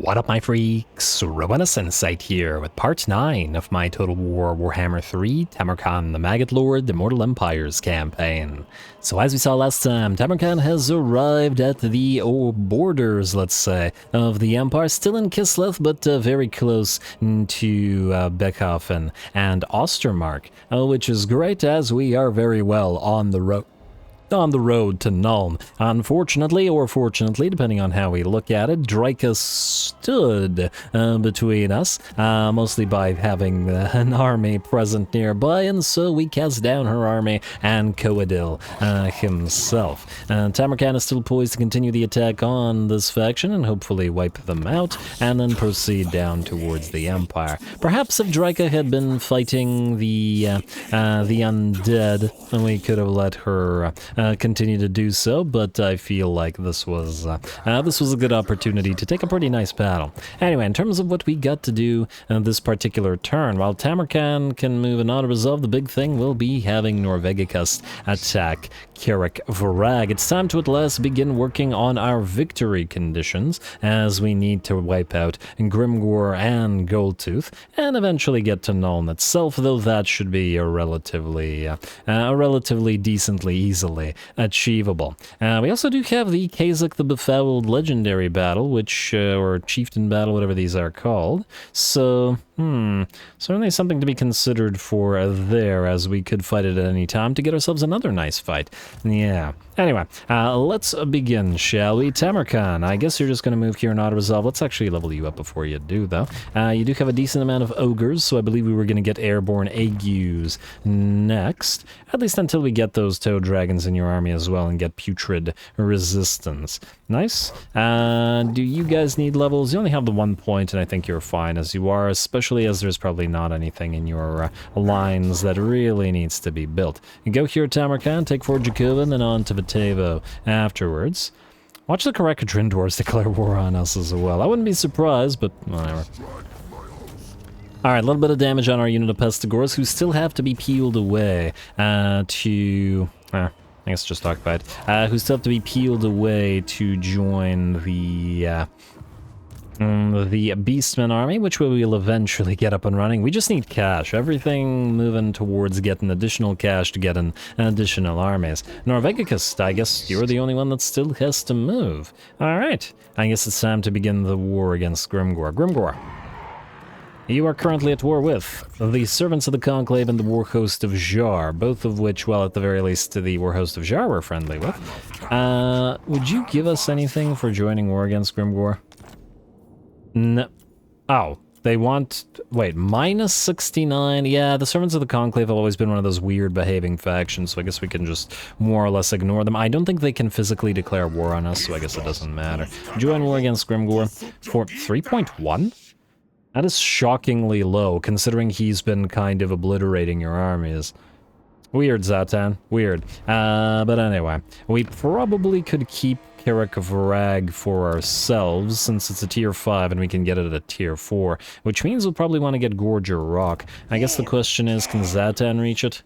What up, my freaks? RuinusInsight here with part 9 of my Total War Warhammer 3 Tamurkhan the Maggot Lord Immortal Empires campaign. So as we saw last time, Tamurkhan has arrived at the borders, let's say, of the Empire, still in Kislev, but very close to Beckhofen and Ostermark, which is great as we are very well on the road to Nuln. Unfortunately, or fortunately, depending on how we look at it, Draika stood between us, mostly by having an army present nearby, and so we cast down her army and Coadil himself. Tamurkhan is still poised to continue the attack on this faction and hopefully wipe them out, and then proceed down towards the Empire. Perhaps if Draika had been fighting the undead, we could have let her continue to do so, but I feel like this was a good opportunity to take a pretty nice battle. Anyway, in terms of what we got to do this particular turn, while Tamurkhan can move and auto-resolve, the big thing will be having NORVEGICUST attack Kirik Varag. It's time to at last begin working on our victory conditions, as we need to wipe out Grimgor and Goldtooth, and eventually get to Nuln itself, though that should be a relatively decently easily achievable. We also do have the Kazakh the Befouled Legendary Battle, which, or Chieftain Battle, whatever these are called. So, certainly something to be considered for there, as we could fight it at any time to get ourselves another nice fight. Yeah. Anyway, let's begin, shall we? Tamurkhan, I guess you're just going to move here and auto-resolve. Let's actually level you up before you do, though. You do have a decent amount of ogres, so I believe we were going to get airborne agues next, at least until we get those toad dragons in your army as well and get putrid resistance. Nice. Do you guys need levels? You only have the 1 point, and I think you're fine as you are, especially as there's probably not anything in your lines that really needs to be built. You go here, Tamurkhan, take Fort Jacobin, then on to Vitevo afterwards. Watch the Karakatrin dwarves declare war on us as well. I wouldn't be surprised, but whatever. Alright, a little bit of damage on our unit of Pestigors, who still have to be peeled away I guess just occupied. Who still have to be peeled away to join the Beastmen army, which we will eventually get up and running. We just need cash. Everything moving towards getting additional cash to get an additional armies. NORVEGICUST, I guess you're the only one that still has to move. Alright, I guess it's time to begin the war against Grimgor. Grimgor, you are currently at war with the Servants of the Conclave and the War Host of Jar, both of which, well, at the very least, the War Host of Jar we're friendly with. Would you give us anything for joining war against Grimgor? No. Oh, they want... Wait, minus 69? Yeah, the Servants of the Conclave have always been one of those weird behaving factions, so I guess we can just more or less ignore them. I don't think they can physically declare war on us, so I guess it doesn't matter. Join war against Grimgor for 3.1? That is shockingly low, considering he's been kind of obliterating your armies. Weird, Zatan. Weird. But anyway, we probably could keep Kirik Varag for ourselves, since it's a tier 5 and we can get it at a tier 4, which means we'll probably want to get Gorger Rock. I guess the question is, can Zatan reach it?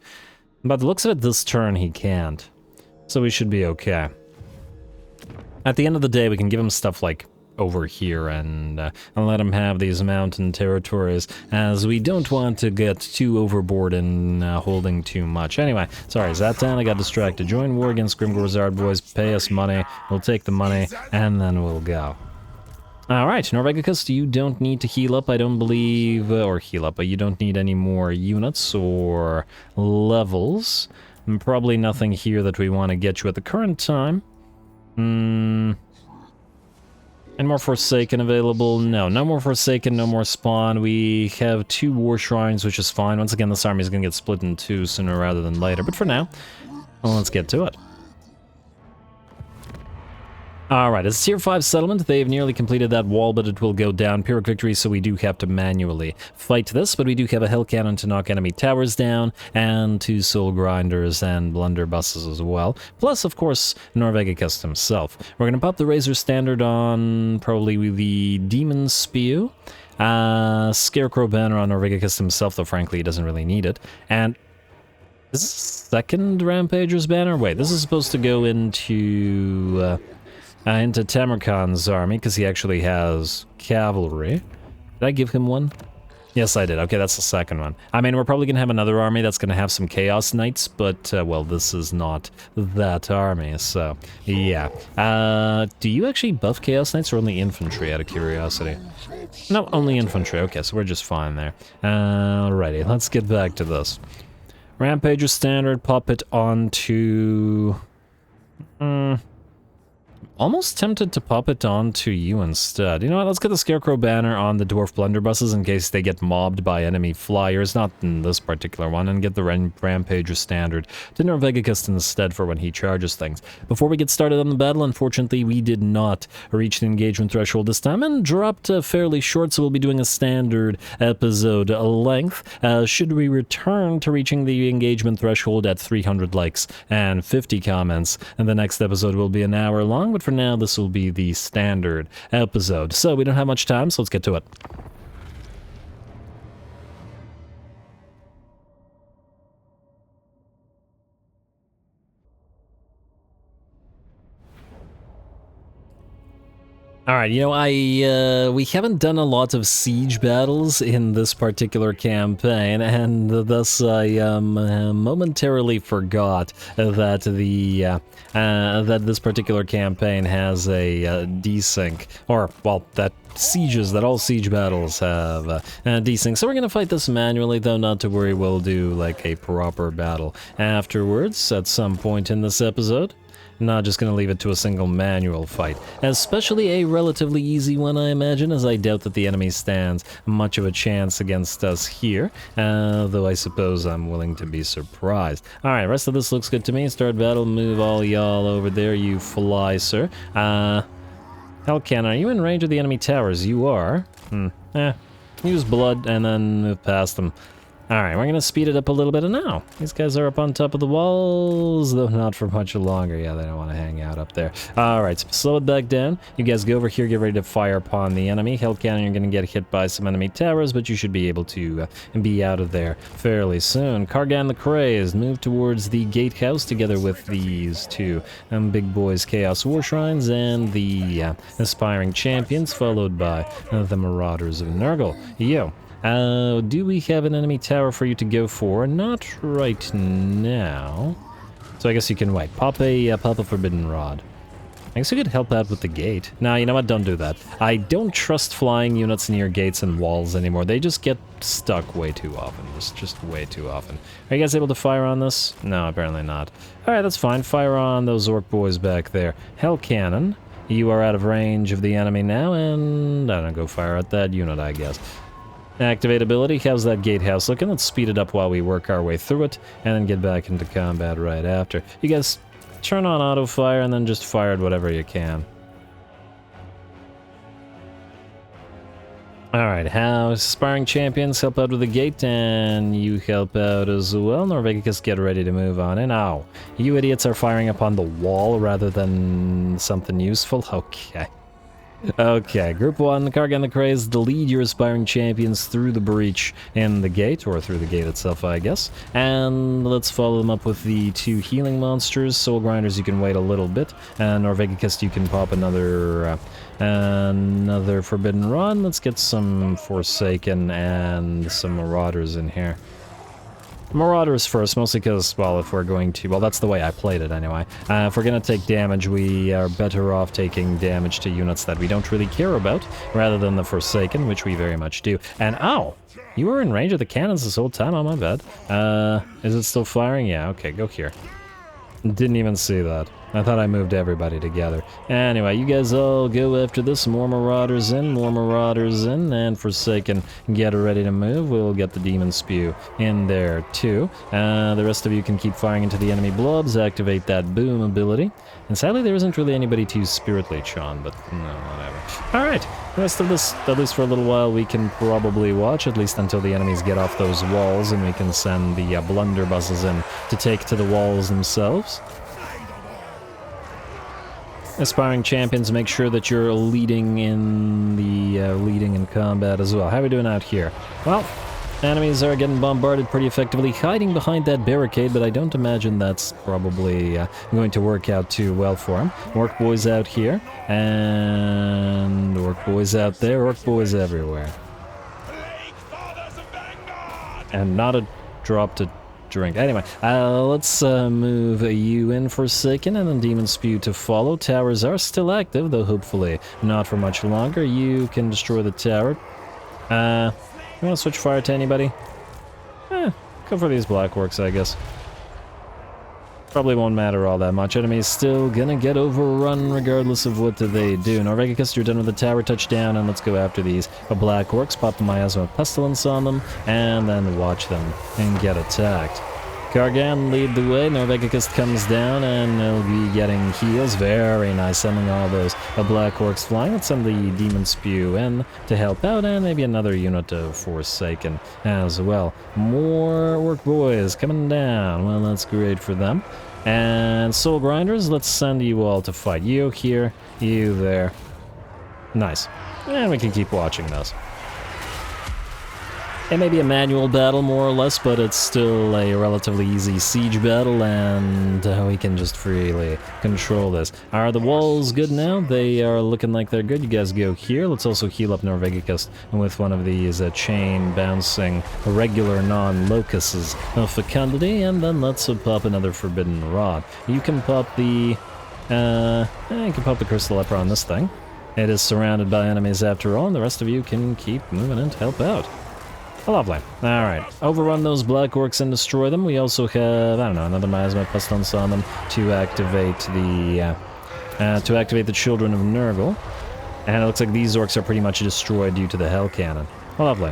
By the looks of it, this turn he can't. So we should be okay. At the end of the day, we can give him stuff like over here and let him have these mountain territories, as we don't want to get too overboard in holding too much. Anyway, sorry, Zatan, I got distracted. Join war against Grimgor Zard, boys. Pay us money. We'll take the money, and then we'll go. Alright, NORVEGICUST, you don't need to heal up, I don't believe, or heal up, but you don't need any more units or levels. And probably nothing here that we want to get you at the current time. Any more Forsaken available? No, no more Forsaken, no more Spawn. We have 2 War Shrines, which is fine. Once again, this army is going to get split in 2 sooner rather than later. But for now, well, let's get to it. Alright, it's a tier 5 settlement. They've nearly completed that wall, but it will go down. Pyrrhic victory, so we do have to manually fight this, but we do have a Hell Cannon to knock enemy towers down, and 2 Soul Grinders and Blunderbusses as well. Plus, of course, NORVEGICUST himself. We're going to pop the Razor Standard on probably the Demon Spew. Scarecrow Banner on NORVEGICUST himself, though frankly he doesn't really need it. And this is second Rampager's Banner? Wait, this is supposed to go into Tamurkhan's army, because he actually has cavalry. Did I give him one? Yes, I did. Okay, that's the second one. I mean, we're probably going to have another army that's going to have some Chaos Knights, but, well, this is not that army, so, yeah. Do you actually buff Chaos Knights or only infantry, out of curiosity? No, only infantry. Okay, so we're just fine there. Alrighty, let's get back to this. Rampager standard, pop it onto... Almost tempted to pop it onto you instead. You know what, let's get the Scarecrow banner on the Dwarf Blunderbusses in case they get mobbed by enemy flyers, not in this particular one, and get the Rampager standard to NORVEGICUST instead for when he charges things. Before we get started on the battle, unfortunately, we did not reach the engagement threshold this time and dropped fairly short, so we'll be doing a standard episode length. Should we return to reaching the engagement threshold at 300 likes and 50 comments, and the next episode will be an hour long, but for now, this will be the standard episode. So we don't have much time, so let's get to it. Alright, you know, we haven't done a lot of siege battles in this particular campaign, and thus I momentarily forgot that that this particular campaign has a desync, or, well, that all siege battles have desync. So we're going to fight this manually, though not to worry, we'll do like a proper battle afterwards at some point in this episode. Not just going to leave it to a single manual fight. Especially a relatively easy one, I imagine, as I doubt that the enemy stands much of a chance against us here, though I suppose I'm willing to be surprised. Alright, rest of this looks good to me. Start battle, move all y'all over there, you fly, sir. Hellcan, are you in range of the enemy towers? You are. Use blood and then move past them. Alright, we're going to speed it up a little bit, and now these guys are up on top of the walls, though not for much longer. Yeah, they don't want to hang out up there. Alright, so slow it back down. You guys go over here, get ready to fire upon the enemy. Hellcannon, you're going to get hit by some enemy towers, but you should be able to be out of there fairly soon. Kargan the Crazed, move towards the gatehouse together with these two big boys, Chaos War Shrines, and the Aspiring Champions, followed by the Marauders of Nurgle. Yo. Do we have an enemy tower for you to go for? Not right now. So I guess you can wait. Pop a Forbidden Rod. I guess we could help out with the gate. Nah, you know what? Don't do that. I don't trust flying units near gates and walls anymore. They just get stuck way too often. Just way too often. Are you guys able to fire on this? No, apparently not. Alright, that's fine. Fire on those orc boys back there. Hell Cannon, you are out of range of the enemy now, and I don't know, go fire at that unit, I guess. Activate ability. How's that gatehouse looking? Let's speed it up while we work our way through it, and then get back into combat right after. You guys turn on auto fire and then just fire at whatever you can. Alright, how Aspiring Champions help out with the gate, and you help out as well. NORVEGICUST, get ready to move on in. Ow. You idiots are firing upon the wall rather than something useful? Okay. Okay, Group 1, Kargan the Crazed, lead your Aspiring Champions through the breach in the gate, or through the gate itself, I guess. And let's follow them up with the two healing monsters. Soul Grinders, you can wait a little bit. And NORVEGICUST, you can pop another Forbidden Rod. Let's get some Forsaken and some Marauders in here. Marauders first, mostly because, well, if we're going to... Well, that's the way I played it, anyway. If we're going to take damage, we are better off taking damage to units that we don't really care about, rather than the Forsaken, which we very much do. And, ow! You were in range of the cannons this whole time? Oh, my bad. Is it still firing? Yeah, okay, go here. Didn't even see that. I thought I moved everybody together. Anyway, you guys all go after this. More Marauders in, and Forsaken, get ready to move. We'll get the Demon Spew in there, too. The rest of you can keep firing into the enemy blobs, activate that boom ability. And sadly, there isn't really anybody to Spirit Leech on, but no, whatever. Alright, the rest of this, at least for a little while, we can probably watch, at least until the enemies get off those walls, and we can send the blunderbusses in to take to the walls themselves. Aspiring Champions, make sure that you're leading in combat as well. How are we doing out here? Well, enemies are getting bombarded pretty effectively, hiding behind that barricade, but I don't imagine that's probably going to work out too well for them. Orc boys out here, and Orc boys out there, orc boys everywhere. And not a drop to drink. Anyway, let's move you in for a second, and then Demon Spew to follow. Towers are still active, though hopefully not for much longer. You can destroy the tower. You want to switch fire to anybody? Go for these black orcs, I guess. Probably won't matter all that much. Enemy's still gonna get overrun regardless of what they do. NORVEGICUST, you're done with the tower touchdown, and let's go after these black orcs. Pop the Miasma Pestilence on them, and then watch them and get attacked. Kargan, lead the way. NORVEGICUST comes down, and they'll be getting heals. Very nice, sending all those black orcs flying. Let's send the Demon Spew in to help out, and maybe another unit of Forsaken as well. More orc boys coming down. Well, that's great for them. And Soul Grinders, let's send you all to fight. You here, you there. Nice. And we can keep watching those. It may be a manual battle, more or less, but it's still a relatively easy siege battle, and we can just freely control this. Are the walls good now? They are looking like they're good. You guys go here. Let's also heal up NORVEGICUST with one of these chain-bouncing regular non-locusts of Fecundity, and then let's pop another Forbidden Rod. You can pop the... Curse the Leper on this thing. It is surrounded by enemies after all, and the rest of you can keep moving in to help out. Lovely. Alright, overrun those black orcs and destroy them. We also have, I don't know, another Miasma Pestilence on them to activate the Children of Nurgle. And it looks like these orcs are pretty much destroyed due to the Hell Cannon. Lovely.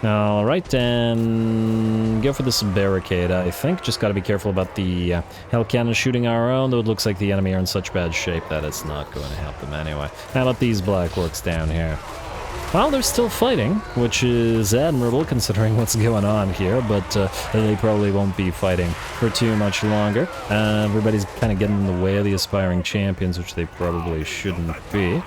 Alright, and go for this barricade, I think. Just gotta be careful about the Hell Cannon shooting our own, though it looks like the enemy are in such bad shape that it's not going to help them anyway. Now let these black orcs down here. Well, they're still fighting, which is admirable considering what's going on here, but they probably won't be fighting for too much longer. Everybody's kind of getting in the way of the aspiring champions, which they probably shouldn't be,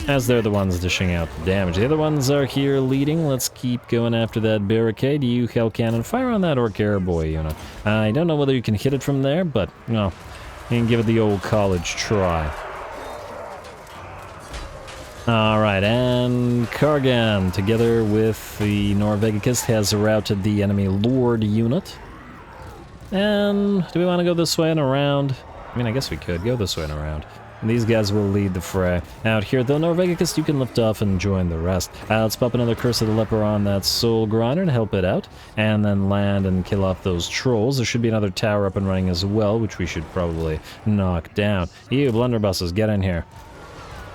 as they're the ones dishing out the damage. The other ones are here leading. Let's keep going after that barricade. You Hell Cannon, fire on that Orc Airboy unit. I don't know whether you can hit it from there, but, no, you can give it the old college try. Alright, and Kargan, together with the NORVEGICUST, has routed the enemy Lord unit. And do we want to go this way and around? I mean, I guess we could go this way and around. And these guys will lead the fray. Out here, though, NORVEGICUST, you can lift off and join the rest. Let's pop another Curse of the Leper on that Soul Grinder to help it out, and then land and kill off those trolls. There should be another tower up and running as well, which we should probably knock down. You, blunderbusses, get in here.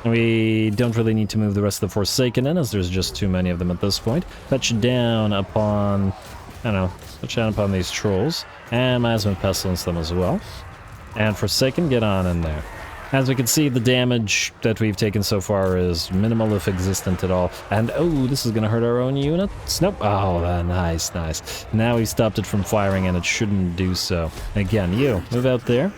We don't really need to move the rest of the Forsaken in, as there's just too many of them at this point. Touch down upon... I don't know. Touch down upon these trolls. And Miasma Pestilence them as well. And Forsaken, get on in there. As we can see, the damage that we've taken so far is minimal, if existent at all. And, oh, this is going to hurt our own units? Nope. Oh, nice, nice. Now we've stopped it from firing, and it shouldn't do so. Again, you, move out there.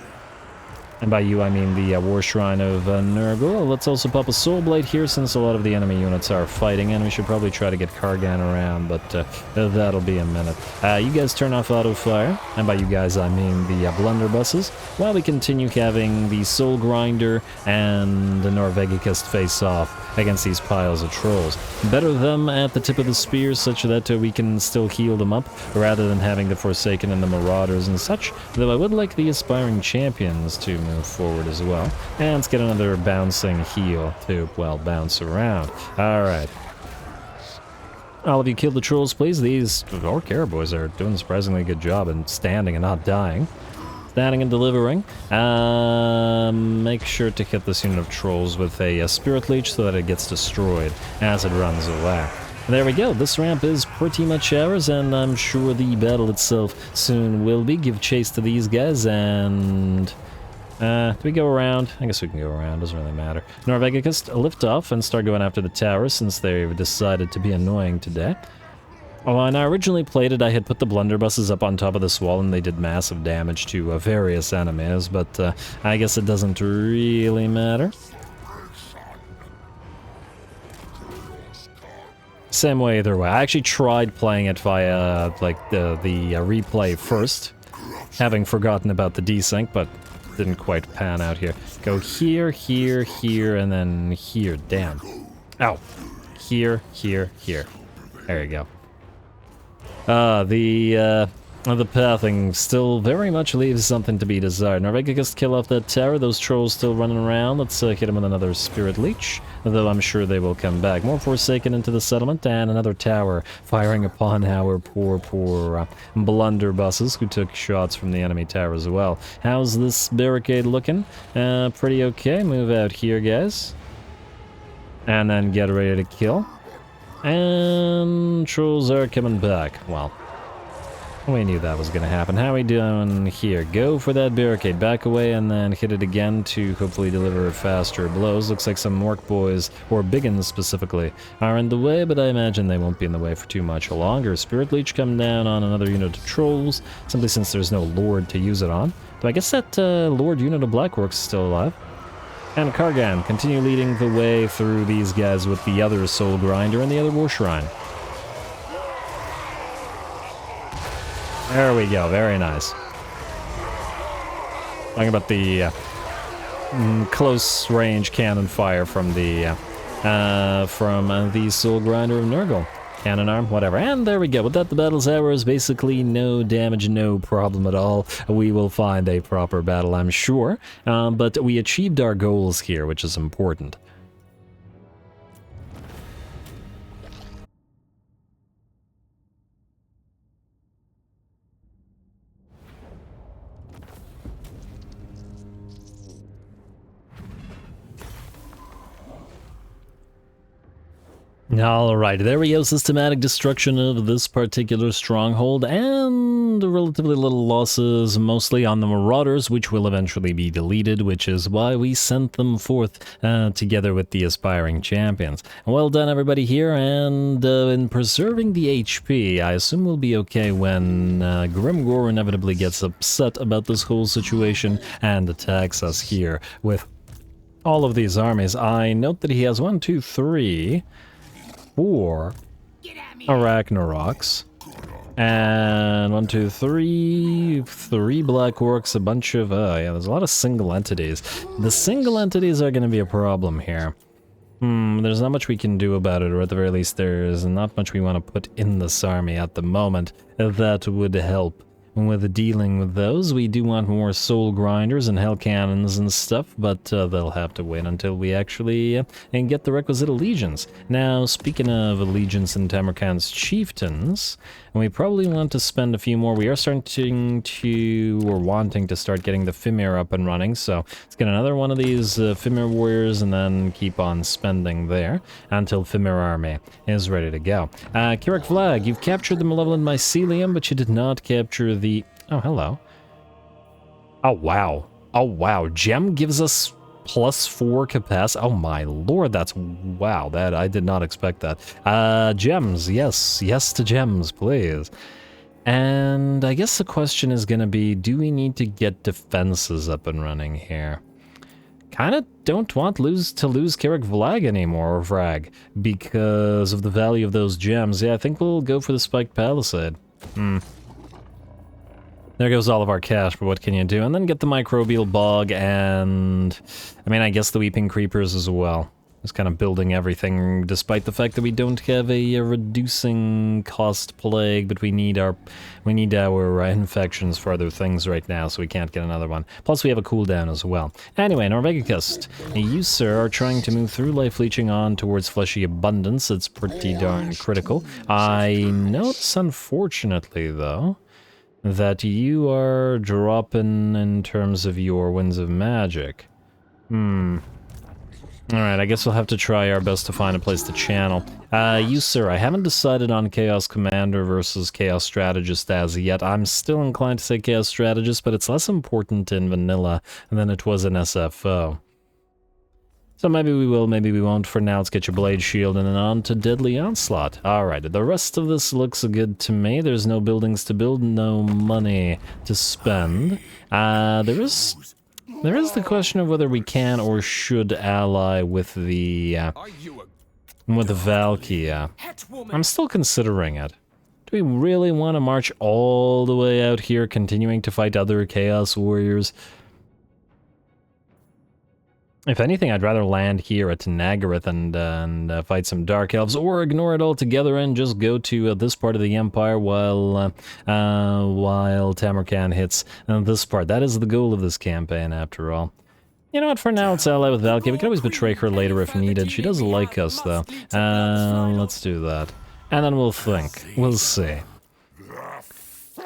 And by you, I mean the War Shrine of Nurgle. Let's also pop a Soul Blade here, since a lot of the enemy units are fighting, and we should probably try to get Kargan around, but that'll be a minute. You guys turn off auto fire, and by you guys, I mean the blunderbusses, while we continue having the Soul Grinder and the NORVEGICUST face off against these piles of trolls. Better them at the tip of the spear, such that we can still heal them up, rather than having the Forsaken and the Marauders and such, though I would like the aspiring champions to move forward as well. And let's get another bouncing heal to, well, bounce around. Alright. All of you kill the trolls, please. These Orc Airboys are doing a surprisingly good job in standing and not dying. Standing and delivering. Make sure to hit this unit of trolls with a Spirit Leech so that it gets destroyed as it runs away. There we go, this ramp is pretty much ours, and I'm sure the battle itself soon will be. Give chase to these guys, and... do we go around? I guess we can go around, doesn't really matter. NORVEGICUST, lift off and start going after the tower, since they've decided to be annoying today. When I originally played it, I had put the blunderbusses up on top of this wall, and they did massive damage to various enemies, but I guess it doesn't really matter. Same way either way. I actually tried playing it via, like, the replay first, having forgotten about the desync, but didn't quite pan out here. Go here, here, here, and then here. Damn. Ow. Here, here, here. There you go. The pathing still very much leaves something to be desired. NORVEGICUST kill off that tower, those trolls still running around. Let's hit them with another Spirit Leech, though I'm sure they will come back. More Forsaken into the settlement, and another tower firing upon our poor blunderbusses who took shots from the enemy tower as well. How's this barricade looking? Pretty okay. Move out here, guys. And then get ready to kill. And trolls are coming back. Well, we knew that was going to happen. How are we doing here? Go for that barricade. Back away and then hit it again to hopefully deliver faster blows. Looks like some Orc boys, or Biggins specifically, are in the way, but I imagine they won't be in the way for too much longer. Spirit Leech come down on another unit of trolls, simply since there's no Lord to use it on. Though I guess that Lord unit of Black Orcs is still alive. And Kargan, continue leading the way through these guys with the other Soul Grinder and the other War Shrine. There we go, very nice. Talking about the close range cannon fire from the Soul Grinder of Nurgle. Cannon arm, whatever. And there we go. With that, the battle's hour is basically no damage, no problem at all. We will find a proper battle, I'm sure. But we achieved our goals here, which is important. Alright, there we go, systematic destruction of this particular stronghold, and relatively little losses, mostly on the Marauders, which will eventually be deleted, which is why we sent them forth together with the aspiring champions. Well done everybody here, and in preserving the HP, I assume we'll be okay when Grimgor inevitably gets upset about this whole situation and attacks us here with all of these armies. I note that he has 1, 2, 3... 4 Arachnaroks, and 1, 2, 3 Black Orcs, a bunch of, yeah, there's a lot of single entities. The single entities are going to be a problem here. There's not much we can do about it, or at the very least there's not much we want to put in this army at the moment that would help with dealing with those. We do want more Soul Grinders and Hell Cannons and stuff, but they'll have to wait until we actually get the requisite allegiance. Now, speaking of allegiance and Tamurkhan's chieftains, we probably want to spend a few more. We are starting to, or wanting to start getting the Fimir up and running, so let's get another one of these Fimir warriors and then keep on spending there until Fimir army is ready to go. Kirak Flag, you've captured the Malevolent Mycelium, but you did not capture the... Oh, hello. Oh, wow. Oh, wow. Gem gives us +4 capacity. Oh, my lord, that's... Wow, that I did not expect that. Gems, yes. Yes to gems, please. And I guess the question is going to be, do we need to get defenses up and running here? Kind of don't want to lose Kirak Vlag anymore, or Vrag, because of the value of those gems. Yeah, I think we'll go for the Spiked Palisade. There goes all of our cash, but what can you do? And then get the Microbial Bog and... I mean, I guess the Weeping Creepers as well. Just kind of building everything, despite the fact that we don't have a reducing cost plague, but we need our infections for other things right now, so we can't get another one. Plus, we have a cooldown as well. Anyway, NORVEGICUST, you, sir, are trying to move through Life Leeching on towards Fleshy Abundance. It's pretty darn critical. I notice, unfortunately, though, that you are dropping in terms of your Winds of Magic. Alright, I guess we'll have to try our best to find a place to channel. You, sir, I haven't decided on Chaos Commander versus Chaos Strategist as yet. I'm still inclined to say Chaos Strategist, but it's less important in vanilla than it was in SFO. So maybe we will, maybe we won't. For now, let's get your Blade Shield and then on to Deadly Onslaught. Alright, the rest of this looks good to me. There's no buildings to build, no money to spend. There is the question of whether we can or should ally with the Valkia. I'm still considering it. Do we really want to march all the way out here, continuing to fight other Chaos Warriors? If anything, I'd rather land here at Nagaroth and fight some Dark Elves, or ignore it altogether and just go to this part of the Empire while Tamurkhan hits this part. That is the goal of this campaign, after all. You know what, for now, let's ally with Valkyrie. We can always betray her later if needed. She does like us, though. Let's do that. And then we'll think. We'll see.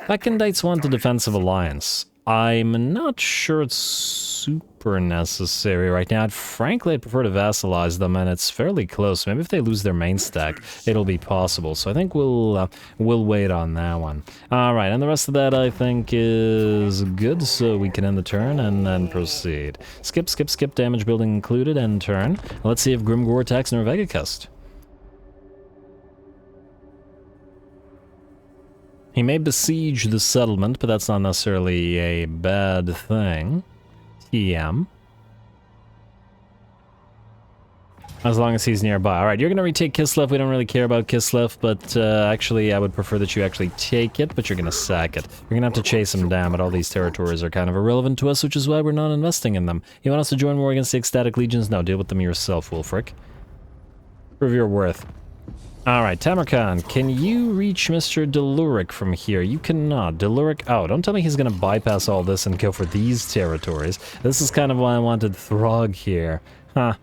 Recondite's want a defensive alliance. I'm not sure it's super necessary right now. Frankly, I'd prefer to vassalize them, and it's fairly close. Maybe if they lose their main stack, it'll be possible. So I think we'll wait on that one. All right, and the rest of that I think is good, so we can end the turn and then proceed. Skip, skip, skip, damage building included, end turn. Let's see if Grimgor attacks NORVEGICUST. He may besiege the settlement, but that's not necessarily a bad thing. TM. As long as he's nearby. Alright, you're going to retake Kislev. We don't really care about Kislev, but actually I would prefer that you actually take it, but you're going to sack it. You're going to have to chase him down, but all these territories are kind of irrelevant to us, which is why we're not investing in them. You want us to join war against the Ecstatic Legions? No, deal with them yourself, Wolfric. Prove your worth. Alright, Tamurkhan, can you reach Mr. Deluric from here? You cannot. Deluric, oh, don't tell me he's gonna bypass all this and go for these territories. This is kind of why I wanted Throg here. Huh,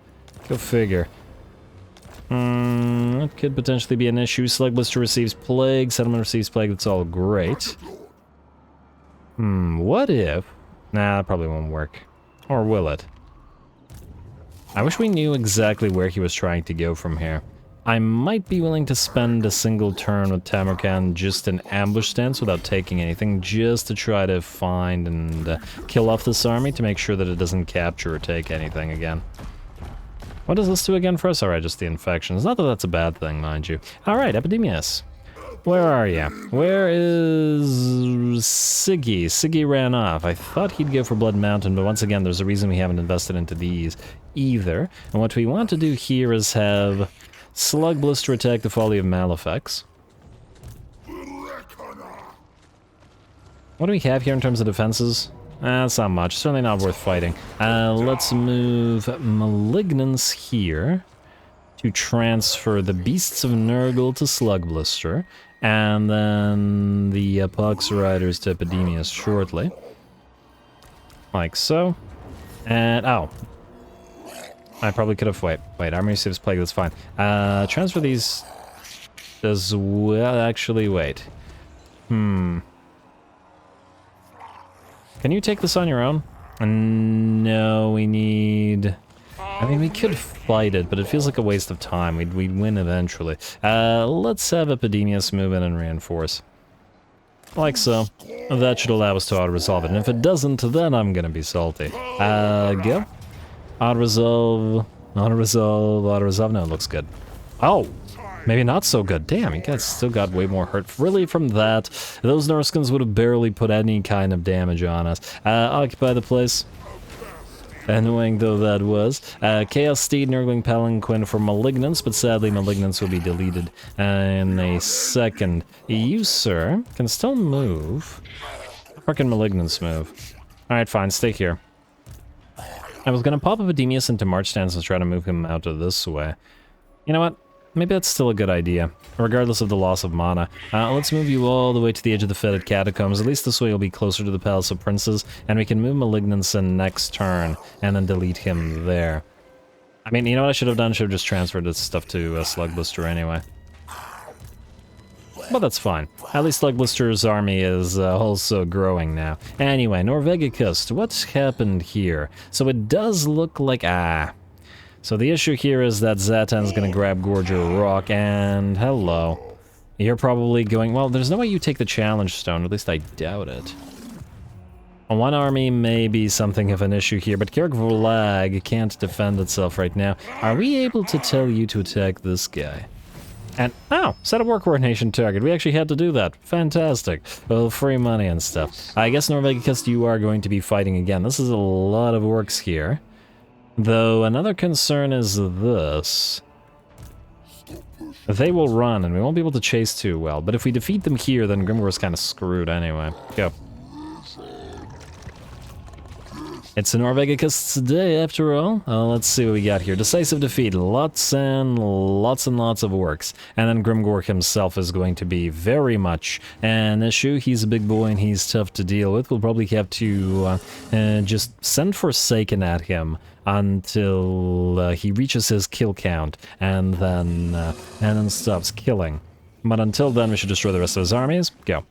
go figure. That could potentially be an issue. Slug Blister receives Plague, Settlement receives Plague, that's all great. What if... Nah, that probably won't work. Or will it? I wish we knew exactly where he was trying to go from here. I might be willing to spend a single turn with Tamurkhan just in ambush stance without taking anything, just to try to find and kill off this army to make sure that it doesn't capture or take anything again. What does this do again for us? Alright, just the infections. Not that that's a bad thing, mind you. Alright, Epidemius. Where are you? Where is Siggy? Siggy ran off. I thought he'd go for Blood Mountain, but once again, there's a reason we haven't invested into these either. And what we want to do here is have Slug Blister attack the Folly of Malefics. What do we have here in terms of defenses? That's not much. Certainly not worth fighting. Let's move Malignance here to transfer the Beasts of Nurgle to Slug Blister, and then the Pox Riders to Epidemius shortly. Like so. And, oh. I probably could have... Wait, Army Receives Plague, that's fine. Transfer these as well... Actually, wait. Can you take this on your own? No, we need... I mean, we could fight it, but it feels like a waste of time. We'd win eventually. Let's have Epidemius move in and reinforce. Like so. That should allow us to auto-resolve it. And if it doesn't, then I'm gonna be salty. Go. Auto-resolve, auto-resolve, auto-resolve. No, it looks good. Oh, maybe not so good. Damn, you guys still got way more hurt. Really, from that, those Norskins would have barely put any kind of damage on us. Occupy the place. Annoying though that was. Chaos Steed, Nurgling Palanquin for Malignance, but sadly Malignance will be deleted in a second. You, sir, can still move. Or can Malignance move? Alright, fine, stay here. I was gonna pop Epidemius into March stance and try to move him out of this way. You know what? Maybe that's still a good idea, regardless of the loss of mana. Let's move you all the way to the edge of the Fetid Catacombs. At least this way you'll be closer to the Palace of Princes, and we can move Malignance in next turn, and then delete him there. I mean, you know what I should have done? Should have just transferred this stuff to Slug Blister anyway. But that's fine. At least Slug Blister's army is also growing now. Anyway, NORVEGICUST, what's happened here? So it does look like... So the issue here is that Zatan's gonna grab Gorger Rock, and hello. You're probably going, well, there's no way you take the Challenge Stone, at least I doubt it. One army may be something of an issue here, but Kyrk Vlag can't defend itself right now. Are we able to tell you to attack this guy? And, oh, set a war coordination target. We actually had to do that. Fantastic. Well, free money and stuff. I guess NORVEGICUST, you are going to be fighting again. This is a lot of orcs here. Though another concern is this. They will run, and we won't be able to chase too well. But if we defeat them here, then Grimgor's kind of screwed anyway. Go. It's a NORVEGICUST day after all. Let's see what we got here. Decisive defeat, lots and lots of works. And then Grimgor himself is going to be very much an issue. He's a big boy and he's tough to deal with. We'll probably have to just send Forsaken at him until he reaches his kill count and then stops killing. But until then, we should destroy the rest of his armies. Go.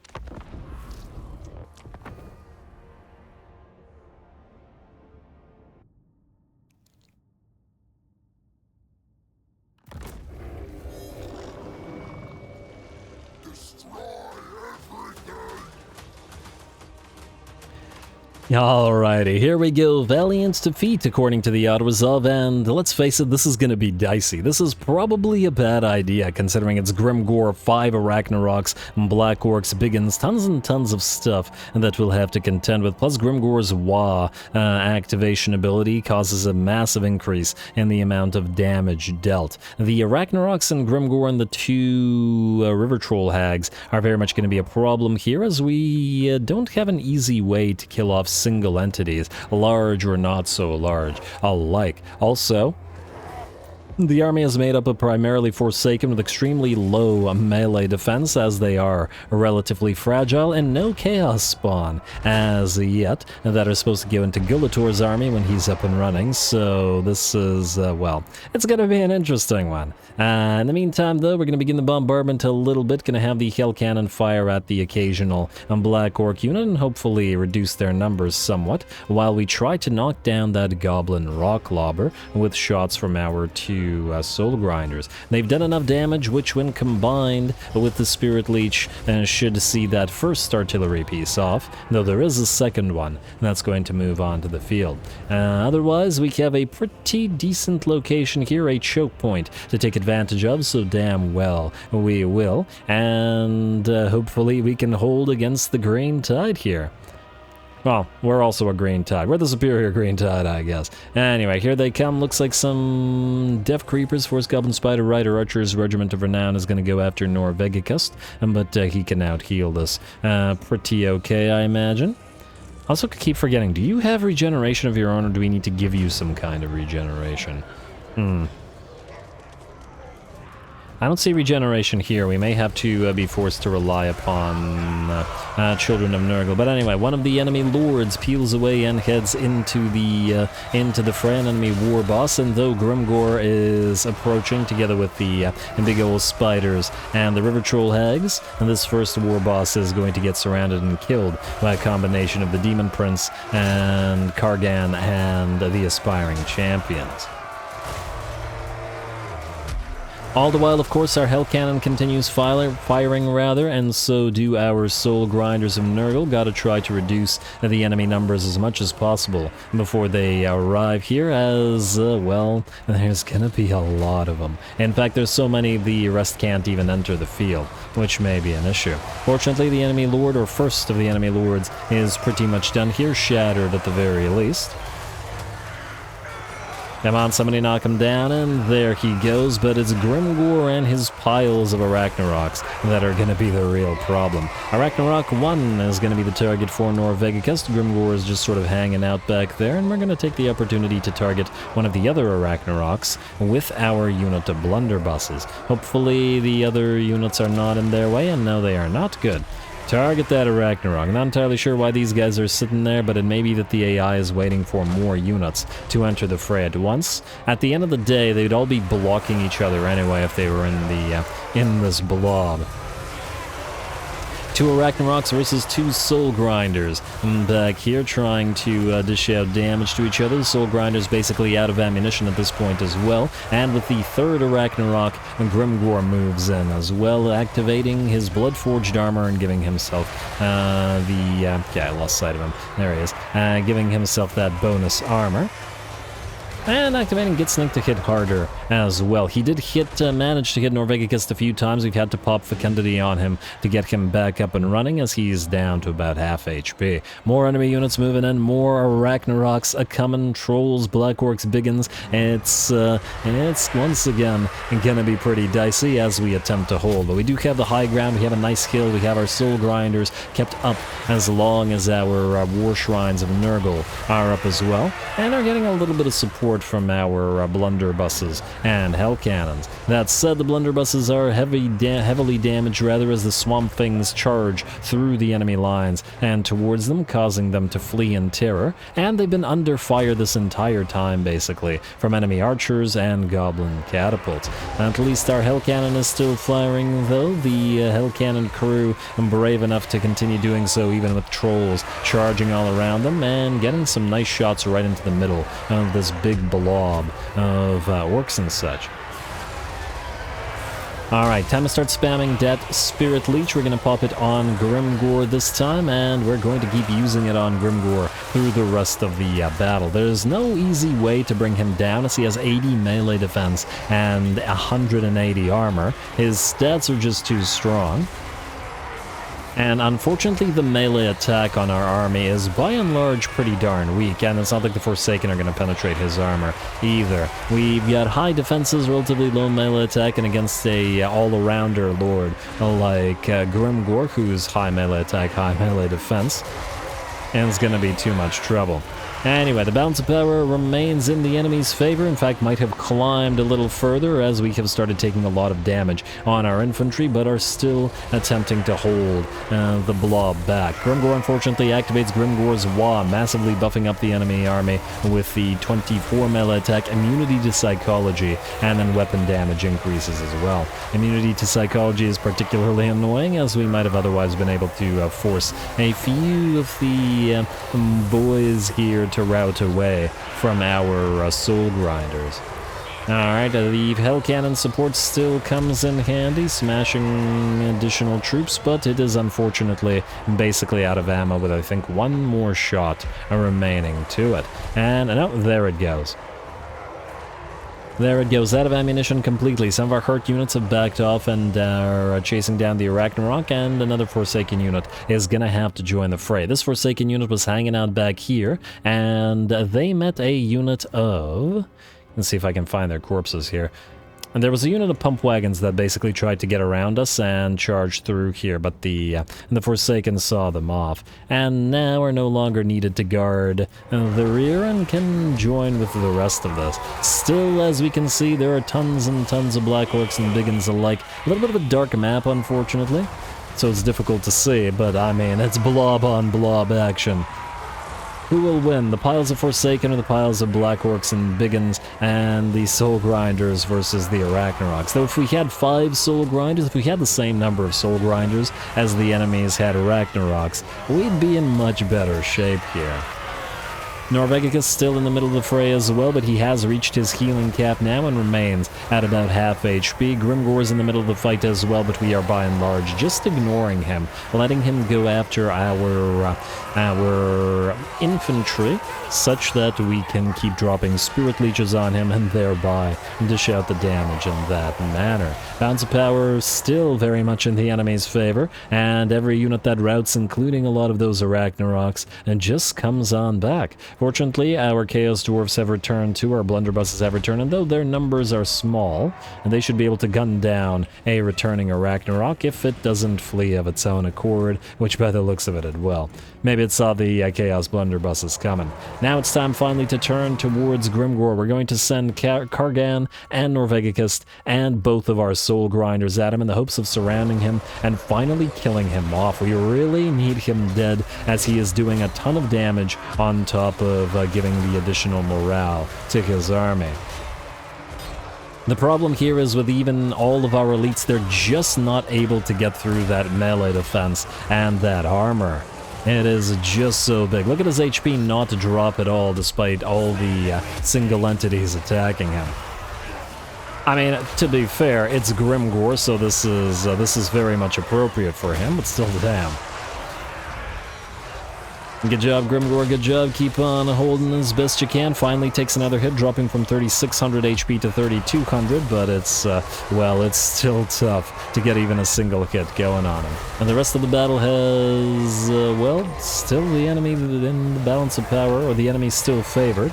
Alrighty, here we go. Valiant defeat, according to the auto resolve, and let's face it, this is gonna be dicey. This is probably a bad idea, considering it's Grimgor, 5 Arachnaroks, Black Orcs, Biggins, tons and tons of stuff that we'll have to contend with. Plus, Grimgor's Wa activation ability causes a massive increase in the amount of damage dealt. The Arachnaroks and Grimgor and the 2 River Troll Hags are very much going to be a problem here, as we don't have an easy way to kill off single entities, large or not so large, alike. Also, the army is made up of primarily Forsaken with extremely low melee defense, as they are relatively fragile, and no Chaos Spawn as yet that are supposed to go into Gulator's army when he's up and running, so this is, well, it's gonna be an interesting one. In the meantime, though, we're gonna begin the bombardment a little bit, gonna have the Hell Cannon fire at the occasional Black Orc unit and hopefully reduce their numbers somewhat, while we try to knock down that Goblin Rock Lobber with shots from our 2 Soul Grinders. They've done enough damage, which when combined with the Spirit Leech should see that first artillery piece off, though there is a second one that's going to move on to the field. Otherwise, we have a pretty decent location here, a choke point to take advantage of, so damn well we will, and hopefully we can hold against the Green Tide here. Well, we're also a Green Tide. We're the superior Green Tide, I guess. Anyway, here they come. Looks like some Death Creepers, Force Goblin Spider Rider Archers Regiment of Renown is going to go after NORVEGICUST, but he can out-heal this pretty okay, I imagine. Also, keep forgetting, do you have regeneration of your own, or do we need to give you some kind of regeneration? I don't see regeneration here. We may have to be forced to rely upon Children of Nurgle. But anyway, one of the enemy lords peels away and heads into the fray, an enemy war boss. And though Grimgor is approaching together with the big old spiders and the River Troll Hags, and this first war boss is going to get surrounded and killed by a combination of the Demon Prince and Kargan and the Aspiring Champions. All the while, of course, our Hell Cannon continues firing, and so do our Soul Grinders of Nurgle. Gotta try to reduce the enemy numbers as much as possible before they arrive here, as, well, there's gonna be a lot of them. In fact, there's so many the rest can't even enter the field, which may be an issue. Fortunately, the enemy lord, or first of the enemy lords, is pretty much done here, shattered at the very least. Come on, somebody knock him down, and there he goes, but it's Grimgor and his piles of Arachnaroks that are going to be the real problem. Arachnarok 1 is going to be the target for NORVEGICUST. Grimgor is just sort of hanging out back there, and we're going to take the opportunity to target one of the other Arachnaroks with our unit of blunderbusses. Hopefully the other units are not in their way, and no, they are not. Good. Target that Arachnarok. Not entirely sure why these guys are sitting there, but it may be that the AI is waiting for more units to enter the fray at once. At the end of the day, they'd all be blocking each other anyway if they were in this blob. 2 Arachnaroks versus 2 Soul Grinders. And back here trying to dish out damage to each other. The Soul Grinder's basically out of ammunition at this point as well. And with the 3rd Arachnarok, Grimgor moves in as well, activating his Bloodforged armor and giving himself yeah, I lost sight of him. There he is. Giving himself that bonus armor. And activating Get Snake to hit harder as well. He did manage to hit NORVEGICUST a few times. We've had to pop Fecundity on him to get him back up and running as he's down to about half HP. More enemy units moving in, more Arachnaroks a-coming, Trolls, Black Orcs, Biggins. It's once again gonna be pretty dicey as we attempt to hold. But we do have the high ground, we have a nice hill, we have our Soul Grinders kept up as long as our War Shrines of Nurgle are up as well. And are getting a little bit of support from our blunderbusses and hell cannons. That said, the blunderbusses are heavily damaged rather as the swamp things charge through the enemy lines and towards them, causing them to flee in terror. And they've been under fire this entire time, basically, from enemy archers and goblin catapults. At least our hell cannon is still firing, though. The hell cannon crew brave enough to continue doing so, even with trolls charging all around them and getting some nice shots right into the middle of this big blob of orcs and such. Alright, time to start spamming that Spirit Leech. We're going to pop it on Grimgor this time, and we're going to keep using it on Grimgor through the rest of the battle. There's no easy way to bring him down, as he has 80 melee defense and 180 armor. His stats are just too strong. And unfortunately, the melee attack on our army is by and large pretty darn weak, and it's not like the Forsaken are going to penetrate his armor either. We've got high defenses, relatively low melee attack, and against a all-arounder lord like Grimgor, who's high melee attack, high melee defense, and it's going to be too much trouble. Anyway, the balance of power remains in the enemy's favor. In fact, might have climbed a little further as we have started taking a lot of damage on our infantry, but are still attempting to hold the blob back. Grimgor unfortunately activates Grimgor's Wa, massively buffing up the enemy army with the 24 melee attack, immunity to psychology, and then weapon damage increases as well. Immunity to psychology is particularly annoying, as we might have otherwise been able to force a few of the boys here to rout away from our Soul Grinders. Alright, the Hell Cannon support still comes in handy, smashing additional troops, but it is unfortunately basically out of ammo with, I think, one more shot remaining to it. And oh, there it goes. There it goes, out of ammunition completely. Some of our hurt units have backed off and are chasing down the Arachnarok, and another Forsaken unit is gonna have to join the fray. This Forsaken unit was hanging out back here, and they met a unit of... Let's see if I can find their corpses here. And there was a unit of pump wagons that basically tried to get around us and charge through here, but the Forsaken saw them off, and now are no longer needed to guard the rear and can join with the rest of this. Still, as we can see, there are tons and tons of Black Orcs and Biggins alike. A little bit of a dark map, unfortunately, so it's difficult to see, but I mean, it's blob on blob action. Who will win, the piles of Forsaken or the piles of Black Orcs and Biggins and the Soul Grinders versus the Arachnaroks? Though if we had 5 Soul Grinders, if we had the same number of Soul Grinders as the enemies had Arachnaroks, we'd be in much better shape here. NORVEGICUST still in the middle of the fray as well, but he has reached his healing cap now and remains at about half HP. Grimgor's in the middle of the fight as well, but we are by and large just ignoring him, letting him go after our infantry, such that we can keep dropping Spirit Leeches on him and thereby dish out the damage in that manner. Bounce of power still very much in the enemy's favor, and every unit that routs, including a lot of those Arachnaroks, and just comes on back. Fortunately, our Chaos Dwarfs have returned too, our Blunderbusses have returned, and though their numbers are small, and they should be able to gun down a returning Arachnarok if it doesn't flee of its own accord, which by the looks of it will. Maybe it saw the Chaos Blunderbusses coming. Now it's time finally to turn towards Grimgor. We're going to send Kargan and NORVEGICUST and both of our Soul Grinders at him in the hopes of surrounding him and finally killing him off. We really need him dead, as he is doing a ton of damage on top of giving the additional morale to his army. The problem here is with even all of our elites, they're just not able to get through that melee defense and that armor. It is just so big. Look at his HP not to drop at all despite all the single entities attacking him. I mean, to be fair, it's Grimgor, so this is very much appropriate for him, but still damn. Good job, Grimgor, good job. Keep on holding as best you can. Finally takes another hit, dropping from 3600 HP to 3200, but it's, well, it's still tough to get even a single hit going on him. And the rest of the battle has, well, still the enemy in the balance of power, or the enemy still favored.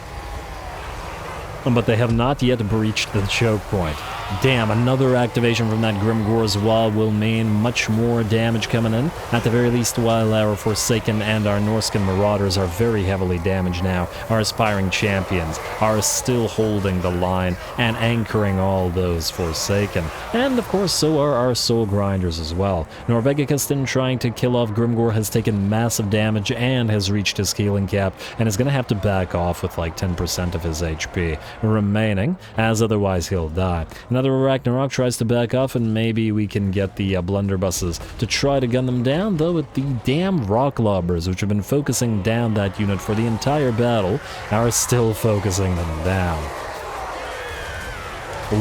But they have not yet breached the choke point. Damn, another activation from that Grimgor's Wall will mean much more damage coming in. At the very least, while our Forsaken and our Norscan Marauders are very heavily damaged now, our Aspiring Champions are still holding the line and anchoring all those Forsaken. And of course, so are our Soul Grinders as well. NORVEGICUST, in trying to kill off Grimgor, has taken massive damage and has reached his healing cap, and is going to have to back off with like 10% of his HP remaining, as otherwise he'll die. Another Ragnarok tries to back off, and maybe we can get the blunderbusses to try to gun them down, though with the damn rock lobbers, which have been focusing down that unit for the entire battle, are still focusing them down.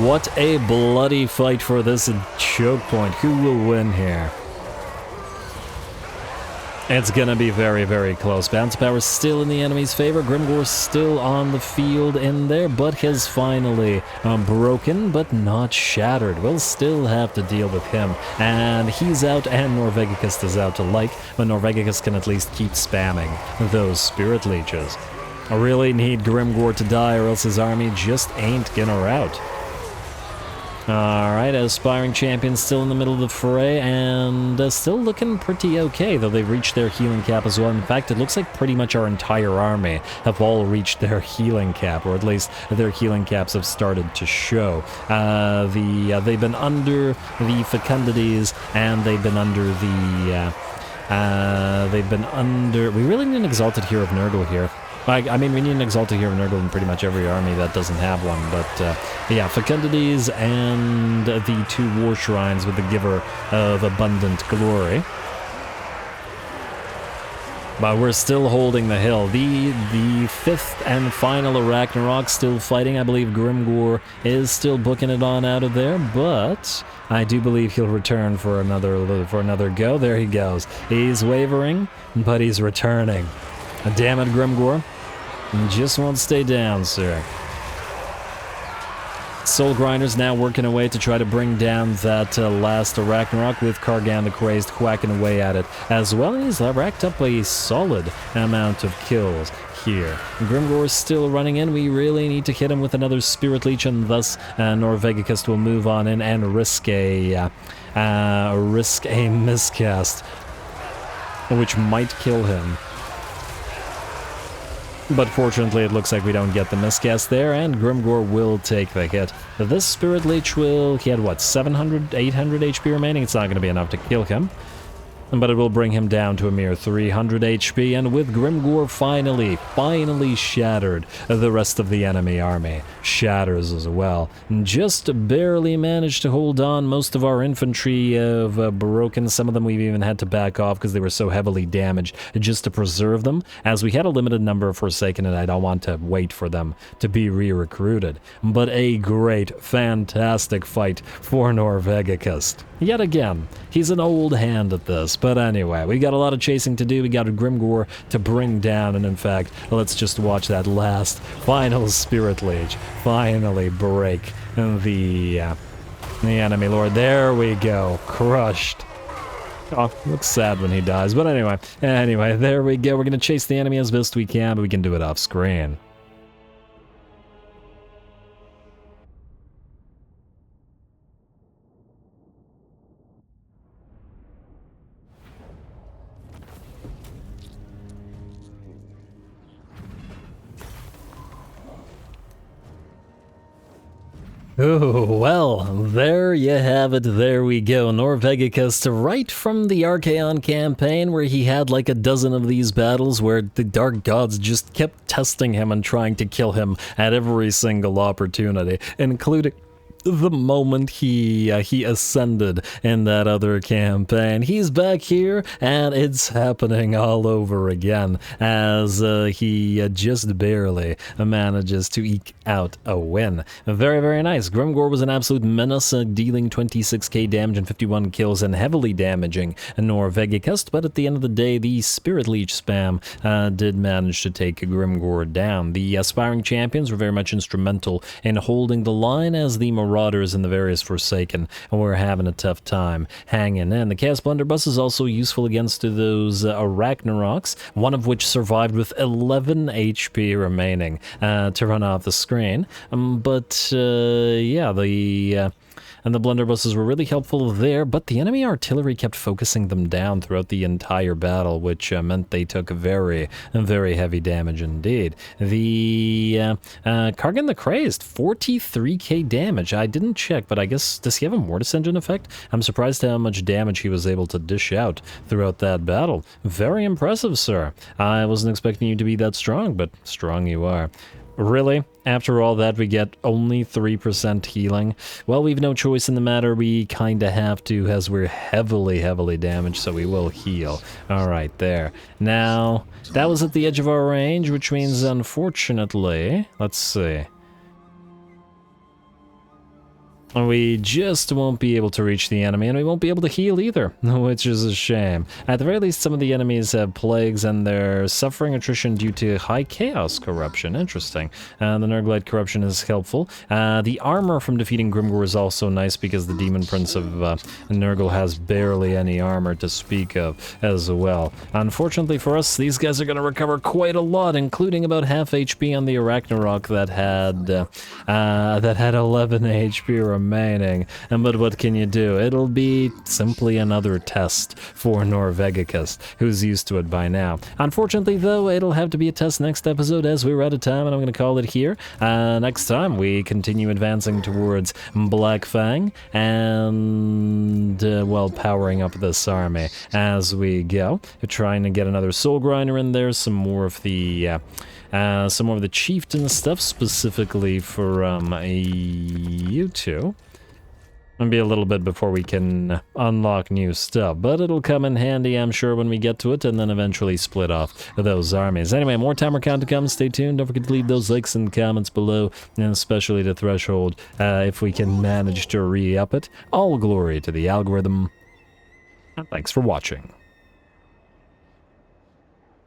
What a bloody fight for this choke point. Who will win here? It's gonna be very, very close. Bounce power still in the enemy's favor. Grimgor still on the field in there, but has finally broken, but not shattered. We'll still have to deal with him. And he's out, and NORVEGICUST is out alike, but NORVEGICUST can at least keep spamming those Spirit Leeches. I really need Grimgor to die, or else his army just ain't gonna rout. Alright, Aspiring Champions still in the middle of the fray, and still looking pretty okay, though they've reached their healing cap as well. In fact, it looks like pretty much our entire army have all reached their healing cap, or at least their healing caps have started to show. They've been under the Fecundities, and they've been under the... We really need an Exalted Hero of Nurgle here. I mean, we need an Exalted Hero of Nurgle in pretty much every army that doesn't have one, but yeah, Fecundities and the 2 War Shrines with the Giver of Abundant Glory. But we're still holding the hill. The 5th and final Ragnarok still fighting. I believe Grimgor is still booking it on out of there, but I do believe he'll return for another go. There he goes. He's wavering, but he's returning. Damn it, Grimgor. Just won't stay down, sir. Soul Grinders now working away to try to bring down that last Ragnarok, with Kargan the Crazed whacking away at it as well. He's racked up a solid amount of kills here. Grimgor is still running in. We really need to hit him with another Spirit Leech, and thus NORVEGICUST will move on in and risk a miscast, which might kill him. But fortunately, it looks like we don't get the miscast there, and Grimgor will take the hit. This Spirit Leech will... He had, what, 700, 800 HP remaining? It's not going to be enough to kill him. But it will bring him down to a mere 300 HP, and with Grimgor finally shattered, the rest of the enemy army shatters as well. Just barely managed to hold on. Most of our infantry have broken. Some of them we've even had to back off because they were so heavily damaged just to preserve them, as we had a limited number of Forsaken, and I don't want to wait for them to be re-recruited. But a great, fantastic fight for NORVEGICUST. Yet again, he's an old hand at this, but anyway, we got a lot of chasing to do. We got a Grimgor to bring down, and in fact, let's just watch that last final Spirit Leech finally break the enemy lord. There we go, crushed. Oh, looks sad when he dies, but anyway, there we go. We're gonna chase the enemy as best we can, but we can do it off screen. Oh, well, there you have it. There we go. NORVEGICUST, right from the Archaon campaign, where he had like a dozen of these battles where the Dark Gods just kept testing him and trying to kill him at every single opportunity, including the moment he ascended in that other campaign. He's back here, and it's happening all over again, as he just barely manages to eke out a win. Very, very nice. Grimgor was an absolute menace, dealing 26k damage and 51 kills, and heavily damaging NORVEGICUST, but at the end of the day, the Spirit Leech spam did manage to take Grimgor down. The aspiring champions were very much instrumental in holding the line, as the Marauders and the various Forsaken were having a tough time hanging in. The Chaos Blunderbuss is also useful against those Arachnaroks, one of which survived with 11 HP remaining to run off the screen. Yeah, and the blunderbusses were really helpful there, but the enemy artillery kept focusing them down throughout the entire battle, which meant they took very, very heavy damage indeed. The Kargan the Crazed, 43k damage. I didn't check, but I guess, does he have a Mortis Engine effect? I'm surprised how much damage he was able to dish out throughout that battle. Very impressive, sir. I wasn't expecting you to be that strong, but strong you are. Really? After all that, we get only 3% healing? Well, we've no choice in the matter. We kinda have to, as we're heavily, heavily damaged, so we will heal. Alright, there. Now, that was at the edge of our range, which means, unfortunately, let's see. We just won't be able to reach the enemy, and we won't be able to heal either, which is a shame. At the very least, some of the enemies have plagues, and they're suffering attrition due to high chaos corruption. Interesting. The Nurgle corruption is helpful. The armor from defeating Grimgor is also nice, because the Demon Prince of Nurgle has barely any armor to speak of as well. Unfortunately for us, these guys are going to recover quite a lot, including about half HP on the Arachnarok that had 11 HP remaining. But what can you do? It'll be simply another test for NORVEGICUST, who's used to it by now. Unfortunately, though, it'll have to be a test next episode, as we're out of time, and I'm going to call it here. Next time, we continue advancing towards Black Fang, and, well, powering up this army as we go. We're trying to get another Soul Grinder in there, some more of the chieftain stuff, specifically for you two. It'll be a little bit before we can unlock new stuff, but it'll come in handy, I'm sure, when we get to it, and then eventually split off those armies. Anyway, more Tamurkhan to come. Stay tuned. Don't forget to leave those likes and comments below, and especially the threshold, if we can manage to re-up it. All glory to the algorithm, and thanks for watching.